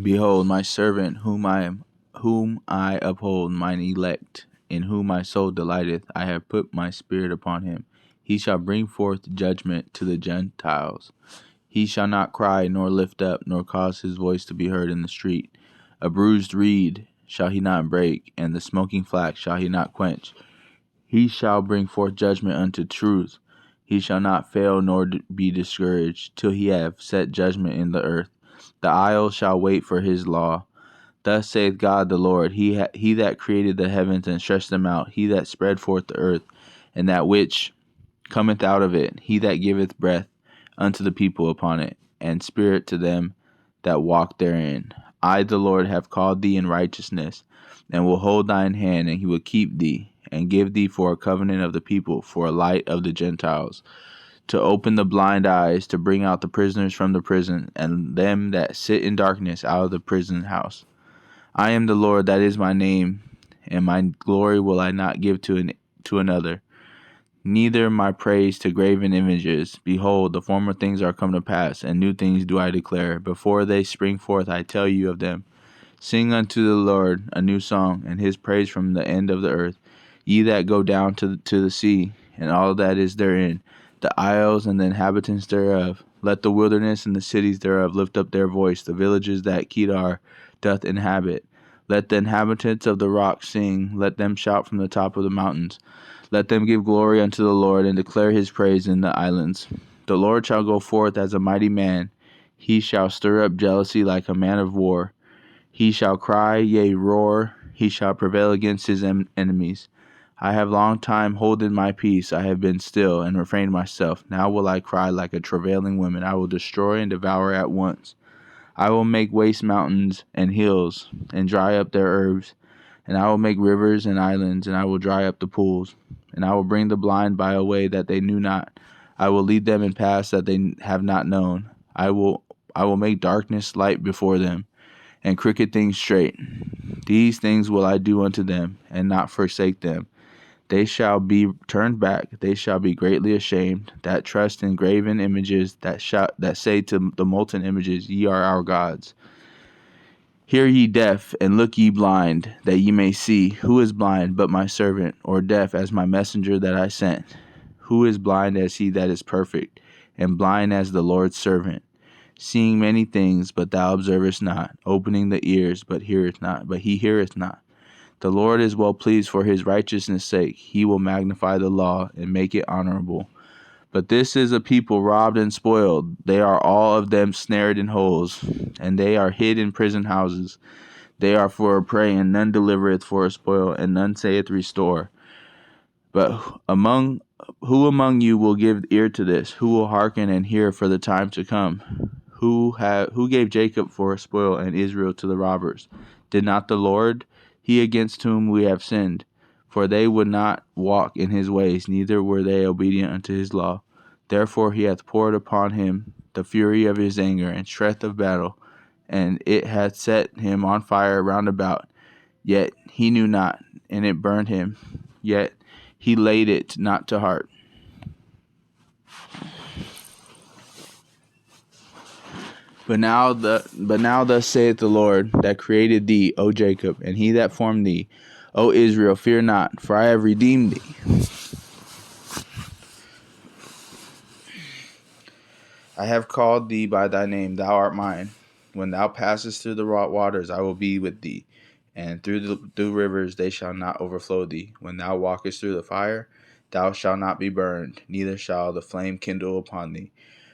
Behold, my servant, whom I uphold, mine elect, in whom my soul delighteth. I have put my spirit upon him. He shall bring forth judgment to the Gentiles. He shall not cry, nor lift up, nor cause his voice to be heard in the street. A bruised reed shall he not break, and the smoking flax shall he not quench. He shall bring forth judgment unto truth. He shall not fail nor be discouraged, till he have set judgment in the earth. The isles shall wait for his law. Thus saith God the Lord, he that created the heavens and stretched them out, he that spread forth the earth, and that which cometh out of it, he that giveth breath unto the people upon it, and spirit to them that walk therein. I, the Lord, have called thee in righteousness, and will hold thine hand, and he will keep thee, and give thee for a covenant of the people, for a light of the Gentiles, to open the blind eyes, to bring out the prisoners from the prison, and them that sit in darkness out of the prison house. I am the Lord, that is my name, and my glory will I not give to another, neither my praise to graven images. Behold, the former things are come to pass, and new things do I declare. Before they spring forth, I tell you of them. Sing unto the Lord a new song, and his praise from the end of the earth. Ye that go down to the sea, and all that is therein, the isles and the inhabitants thereof. Let the wilderness and the cities thereof lift up their voice, the villages that Kedar doth inhabit. Let the inhabitants of the rocks sing, let them shout from the top of the mountains. Let them give glory unto the Lord, and declare his praise in the islands. The Lord shall go forth as a mighty man. He shall stir up jealousy like a man of war. He shall cry, yea, roar. He shall prevail against his enemies. I have long time holden my peace. I have been still, and refrained myself. Now will I cry like a travailing woman. I will destroy and devour at once. I will make waste mountains and hills, and dry up their herbs. And I will make rivers and islands, and I will dry up the pools. And I will bring the blind by a way that they knew not. I will lead them in paths that they have not known. I will make darkness light before them, and crooked things straight. These things will I do unto them, and not forsake them. They shall be turned back, they shall be greatly ashamed, that trust in graven images, that say to the molten images, Ye are our gods. Hear ye deaf, and look ye blind, that ye may see. Who is blind but my servant, or deaf as my messenger that I sent? Who is blind as he that is perfect, and blind as the Lord's servant? Seeing many things, but thou observest not, opening the ears, but he heareth not. The Lord is well pleased for his righteousness' sake. He will magnify the law, and make it honorable. But this is a people robbed and spoiled. They are all of them snared in holes, and they are hid in prison houses. They are for a prey, and none delivereth for a spoil, and none saith restore. But who among you will give ear to this? Who will hearken and hear for the time to come? Who gave Jacob for a spoil, and Israel to the robbers? Did not the Lord, he against whom we have sinned? For they would not walk in his ways, neither were they obedient unto his law. Therefore he hath poured upon him the fury of his anger, and strength of battle, and it hath set him on fire round about. Yet he knew not, and it burned him. Yet he laid it not to heart. But now thus saith the Lord that created thee, O Jacob, and he that formed thee, O Israel, fear not, for I have redeemed thee. I have called thee by thy name, thou art mine. When thou passest through the waters, I will be with thee, and through rivers they shall not overflow thee. When thou walkest through the fire, thou shalt not be burned, neither shall the flame kindle upon thee.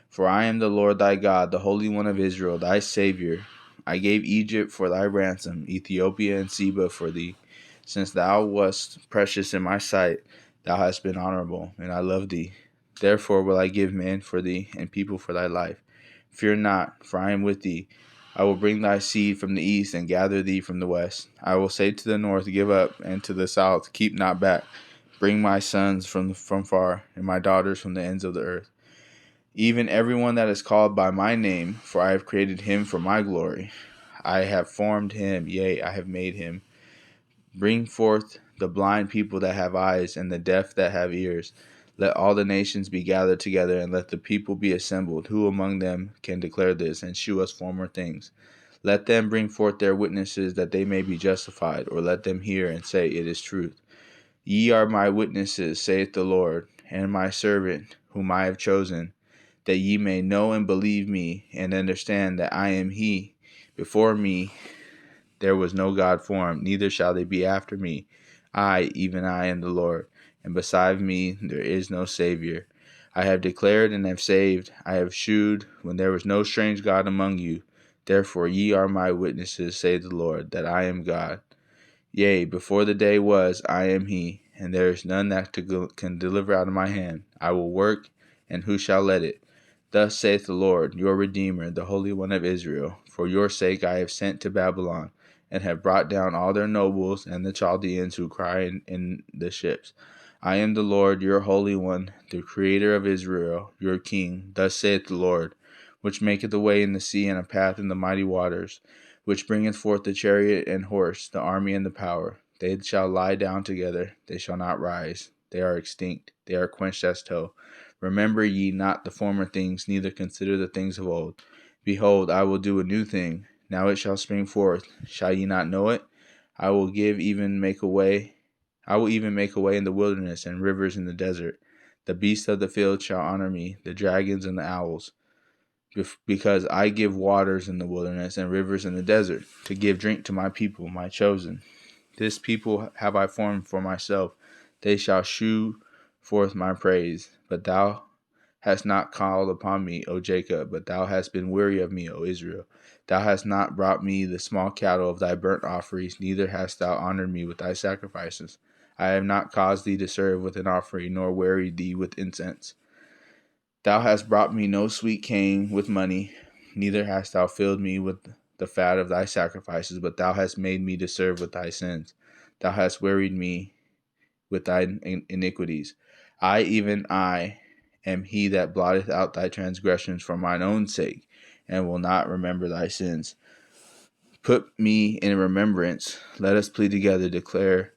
For I am the Lord thy God, the Holy One of Israel, thy Saviour. I gave Egypt for thy ransom, Ethiopia and Seba for thee. Since thou wast precious in my sight, thou hast been honorable, and I love thee. Therefore will I give men for thee, and people for thy life. Fear not, for I am with thee. I will bring thy seed from the east, and gather thee from the west. I will say to the north, Give up, and to the south, Keep not back. Bring my sons from far, and my daughters from the ends of the earth. Even everyone that is called by my name, for I have created him for my glory. I have formed him, yea, I have made him. Bring forth the blind people that have eyes, and the deaf that have ears. Let all the nations be gathered together, and let the people be assembled. Who among them can declare this, and shew us former things? Let them bring forth their witnesses, that they may be justified, or let them hear and say, It is truth. Ye are my witnesses, saith the Lord, and my servant, whom I have chosen, that ye may know and believe me, and understand that I am he. Before me there was no God formed, neither shall they be after me. I, even I, am the Lord, and beside me there is no Savior. I have declared and have saved. I have shewed when there was no strange God among you. Therefore ye are my witnesses, saith the Lord, that I am God. Yea, before the day was, I am he, and there is none that can deliver out of my hand. I will work, and who shall let it? Thus saith the Lord, your Redeemer, the Holy One of Israel. For your sake I have sent to Babylon, and have brought down all their nobles and the Chaldeans who cry in the ships. I am the Lord, your Holy One, the Creator of Israel, your King. Thus saith the Lord, which maketh a way in the sea and a path in the mighty waters, which bringeth forth the chariot and horse, the army and the power. They shall lie down together, they shall not rise. They are extinct, they are quenched as tow. Remember ye not the former things, neither consider the things of old. Behold, I will do a new thing. Now it shall spring forth. Shall ye not know it? I will even make a way in the wilderness and rivers in the desert. The beasts of the field shall honor me, the dragons and the owls, because I give waters in the wilderness and rivers in the desert, to give drink to my people, my chosen. This people have I formed for myself. They shall shew forth my praise. But thou hast not called upon me, O Jacob, but thou hast been weary of me, O Israel. Thou hast not brought me the small cattle of thy burnt offerings, neither hast thou honored me with thy sacrifices. I have not caused thee to serve with an offering, nor wearied thee with incense. Thou hast brought me no sweet cane with money, neither hast thou filled me with the fat of thy sacrifices, but thou hast made me to serve with thy sins. Thou hast wearied me with thy iniquities. I, even I, am he that blotteth out thy transgressions for mine own sake, and will not remember thy sins. Put me in remembrance. Let us plead together. Declare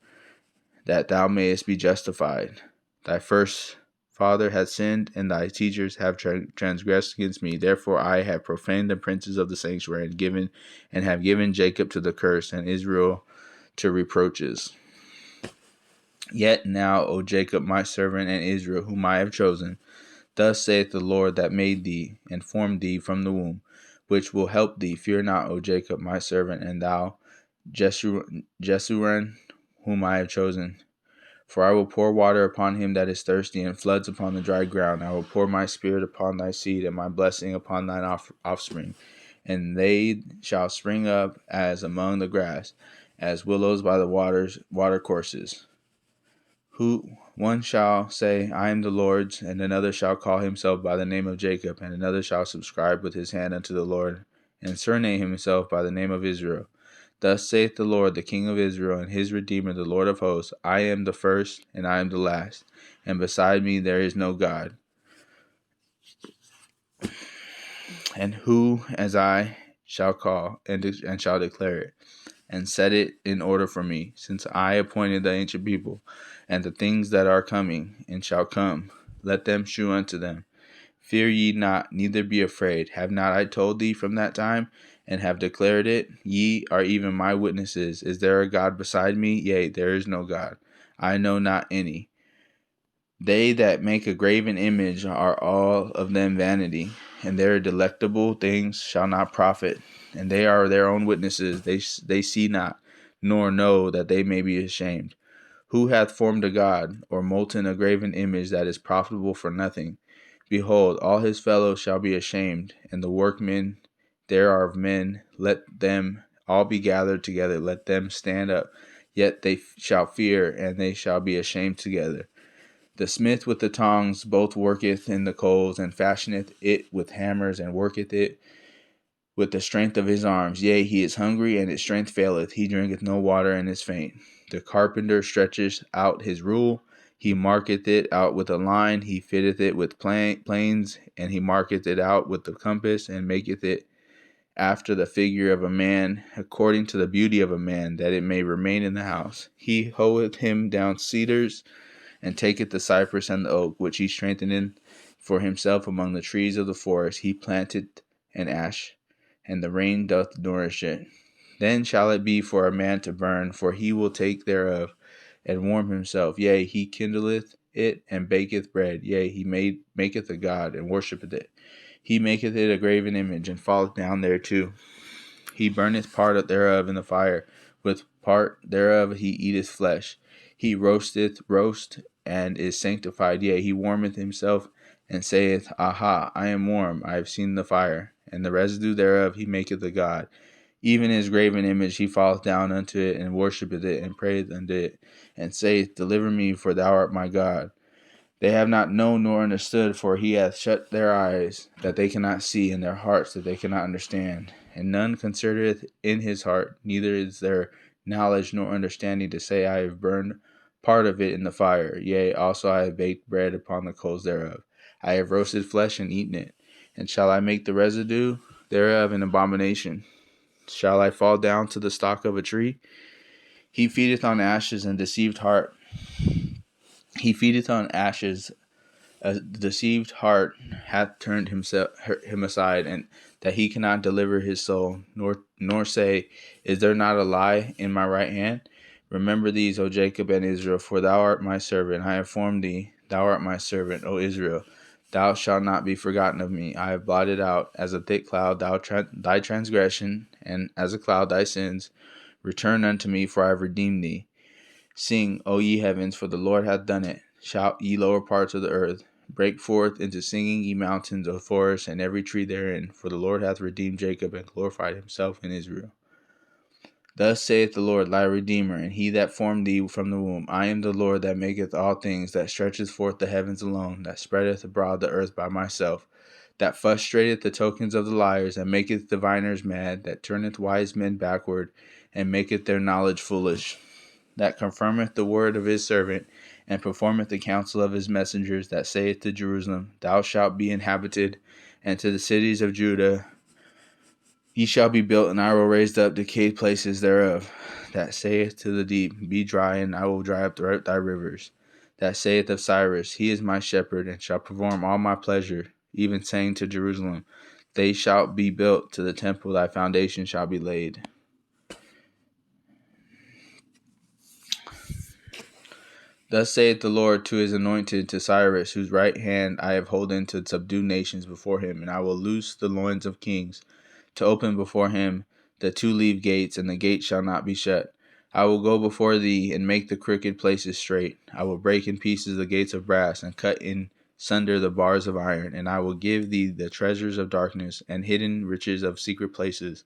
that thou mayest be justified. Thy first father hath sinned, and thy teachers have transgressed against me. Therefore I have profaned the princes of the sanctuary, and have given Jacob to the curse, and Israel to reproaches. Yet now, O Jacob, my servant, and Israel, whom I have chosen, thus saith the Lord that made thee, and formed thee from the womb, which will help thee. Fear not, O Jacob, my servant, and thou, Jeshurun, whom I have chosen. For I will pour water upon him that is thirsty, and floods upon the dry ground. I will pour my spirit upon thy seed, and my blessing upon thine offspring. And they shall spring up as among the grass, as willows by the watercourses. One shall say, I am the Lord's, and another shall call himself by the name of Jacob, and another shall subscribe with his hand unto the Lord, and surname himself by the name of Israel. Thus saith the Lord, the King of Israel, and his Redeemer, the Lord of hosts, I am the first, and I am the last, and beside me there is no God. And who as I shall call, and shall declare it, and set it in order for me, since I appointed the ancient people, and the things that are coming, and shall come, let them shew unto them. Fear ye not, neither be afraid. Have not I told thee from that time, and have declared it? Ye are even my witnesses. Is there a God beside me? Yea, there is no God. I know not any. They that make a graven image are all of them vanity, and their delectable things shall not profit. And they are their own witnesses. They see not, nor know that they may be ashamed. Who hath formed a god, or molten a graven image that is profitable for nothing? Behold, all his fellows shall be ashamed, and the workmen there are of men. Let them all be gathered together, let them stand up. Yet they shall fear, and they shall be ashamed together. The smith with the tongs both worketh in the coals, and fashioneth it with hammers, and worketh it with the strength of his arms. Yea, he is hungry, and his strength faileth. He drinketh no water, and is faint. The carpenter stretcheth out his rule. He marketh it out with a line. He fitteth it with planes, and he marketh it out with the compass, and maketh it after the figure of a man, according to the beauty of a man, that it may remain in the house. He hoeth him down cedars, and taketh the cypress and the oak, which he strengtheneth for himself among the trees of the forest. He planted an ash, and the rain doth nourish it. Then shall it be for a man to burn, for he will take thereof, and warm himself. Yea, he kindleth it, and baketh bread. Yea, he maketh a god, and worshippeth it. He maketh it a graven image, and falleth down thereto. He burneth part thereof in the fire, with part thereof he eateth flesh. He roasteth roast, and is sanctified. Yea, he warmeth himself, and saith, Aha, I am warm, I have seen the fire. And the residue thereof he maketh a god. Even his graven image he falleth down unto it, and worshippeth it, and prayeth unto it, and saith, Deliver me, for thou art my God. They have not known nor understood, for he hath shut their eyes, that they cannot see, and their hearts, that they cannot understand. And none considereth in his heart, neither is there knowledge nor understanding to say, I have burned part of it in the fire. Yea, also I have baked bread upon the coals thereof. I have roasted flesh and eaten it. And shall I make the residue thereof an abomination? Shall I fall down to the stalk of a tree? He feedeth on ashes and deceived heart. He feedeth on ashes. A deceived heart hath turned him aside, and that he cannot deliver his soul, nor say, Is there not a lie in my right hand? Remember these, O Jacob and Israel, for thou art my servant. I have formed thee. Thou art my servant, O Israel. Thou shalt not be forgotten of me. I have blotted out as a thick cloud thy transgression, and as a cloud thy sins. Return unto me, for I have redeemed thee. Sing, O ye heavens, for the Lord hath done it. Shout, ye lower parts of the earth. Break forth into singing, ye mountains of forest, and every tree therein, for the Lord hath redeemed Jacob, and glorified himself in Israel. Thus saith the Lord thy Redeemer, and he that formed thee from the womb. I am the Lord that maketh all things, that stretcheth forth the heavens alone, that spreadeth abroad the earth by myself, that frustrateth the tokens of the liars, and maketh diviners mad, that turneth wise men backward, and maketh their knowledge foolish, that confirmeth the word of his servant, and performeth the counsel of his messengers, that saith to Jerusalem, Thou shalt be inhabited, and to the cities of Judah, Ye shall be built, and I will raise up decayed places thereof, that saith to the deep, Be dry, and I will dry up thy rivers, that saith of Cyrus, He is my shepherd, and shall perform all my pleasure, even saying to Jerusalem, They shall be built, to the temple thy foundation shall be laid. Thus saith the Lord to his anointed, to Cyrus, whose right hand I have holden to subdue nations before him, and I will loose the loins of kings, to open before him the two-leaved gates, and the gate shall not be shut. I will go before thee, and make the crooked places straight. I will break in pieces the gates of brass, and cut in sunder the bars of iron, and I will give thee the treasures of darkness, and hidden riches of secret places,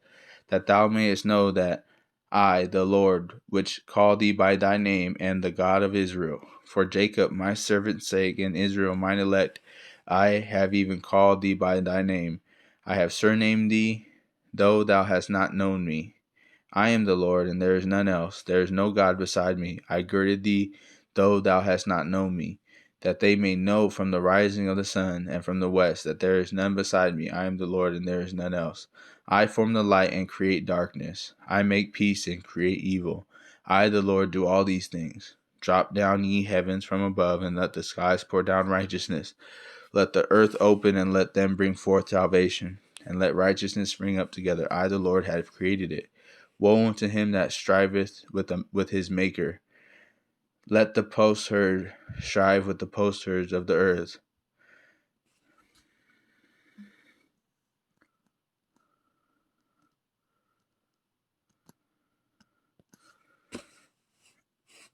that thou mayest know that I, the Lord, which call thee by thy name, am the God of Israel. For Jacob my servant's sake, and Israel mine elect, I have even called thee by thy name. I have surnamed thee, though thou hast not known me. I am the Lord, and there is none else. There is no God beside me. I girded thee, though thou hast not known me, that they may know from the rising of the sun and from the west that there is none beside me. I am the Lord, and there is none else. I form the light and create darkness. I make peace and create evil. I, the Lord, do all these things. Drop down, ye heavens, from above, and let the skies pour down righteousness. Let the earth open, and let them bring forth salvation, and let righteousness spring up together. I, the Lord, have created it. Woe unto him that striveth with his Maker. Let the potsherd strive with the potsherds of the earth.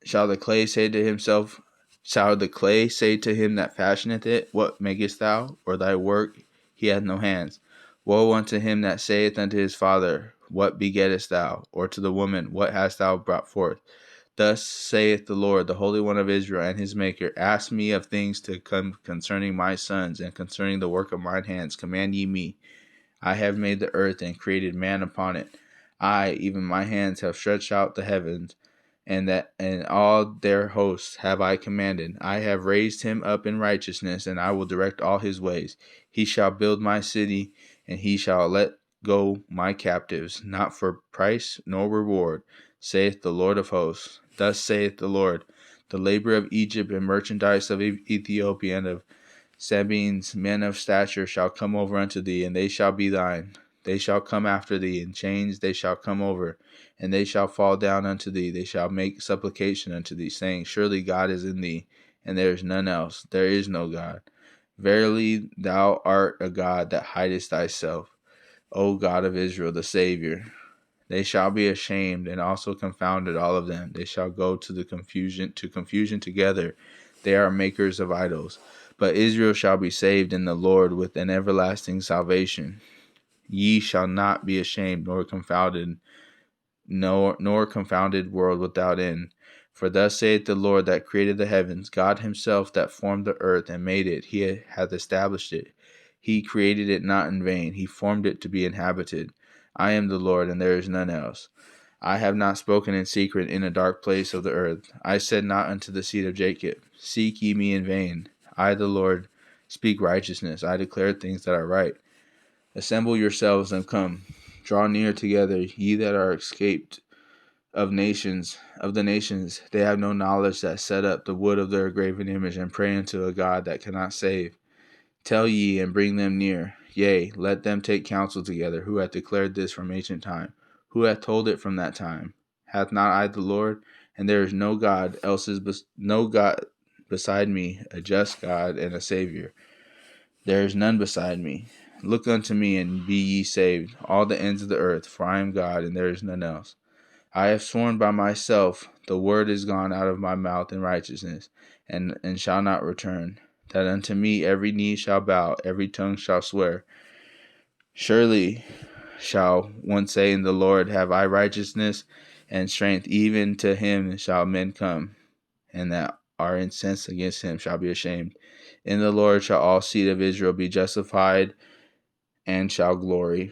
Shall the clay say to himself, Shall the clay say to him that fashioneth it, What makest thou? Or thy work, he hath no hands. Woe unto him that saith unto his father, What begettest thou? Or to the woman, What hast thou brought forth? Thus saith the Lord, the Holy One of Israel, and his Maker, Ask me of things to come concerning my sons, and concerning the work of mine hands, command ye me. I have made the earth, and created man upon it. I, even my hands, have stretched out the heavens, and all their hosts have I commanded. I have raised him up in righteousness, and I will direct all his ways. He shall build my city, and he shall let go my captives, not for price nor reward, saith the Lord of hosts. Thus saith the Lord, the labor of Egypt, and merchandise of Ethiopia, and of Sabeans, men of stature, shall come over unto thee, and they shall be thine. They shall come after thee, in chains they shall come over, and they shall fall down unto thee. They shall make supplication unto thee, saying, Surely God is in thee, and there is none else. There is no God. Verily thou art a God that hidest thyself, O God of Israel, the Savior. They shall be ashamed and also confounded, all of them. They shall go to confusion together. They are makers of idols. But Israel shall be saved in the Lord with an everlasting salvation. Ye shall not be ashamed, nor confounded, nor confounded world without end. For thus saith the Lord that created the heavens, God himself that formed the earth and made it. He hath established it. He created it not in vain. He formed it to be inhabited. I am the Lord, and there is none else. I have not spoken in secret in a dark place of the earth. I said not unto the seed of Jacob, Seek ye me in vain. I, the Lord, speak righteousness. I declare things that are right. Assemble yourselves and come. Draw near together, ye that are escaped of the nations. They have no knowledge that set up the wood of their graven image and pray unto a God that cannot save. Tell ye and bring them near. Yea, let them take counsel together. Who hath declared this from ancient time? Who hath told it from that time? Hath not I the Lord? And there is no God no God beside me, a just God and a Savior. There is none beside me. Look unto me, and be ye saved, all the ends of the earth, for I am God, and there is none else. I have sworn by myself, the word is gone out of my mouth in righteousness, and shall not return, that unto me every knee shall bow, every tongue shall swear. Surely shall one say in the Lord, Have I righteousness and strength? Even to him shall men come, and that are incensed against him shall be ashamed. In the Lord shall all seed of Israel be justified, and shall glory.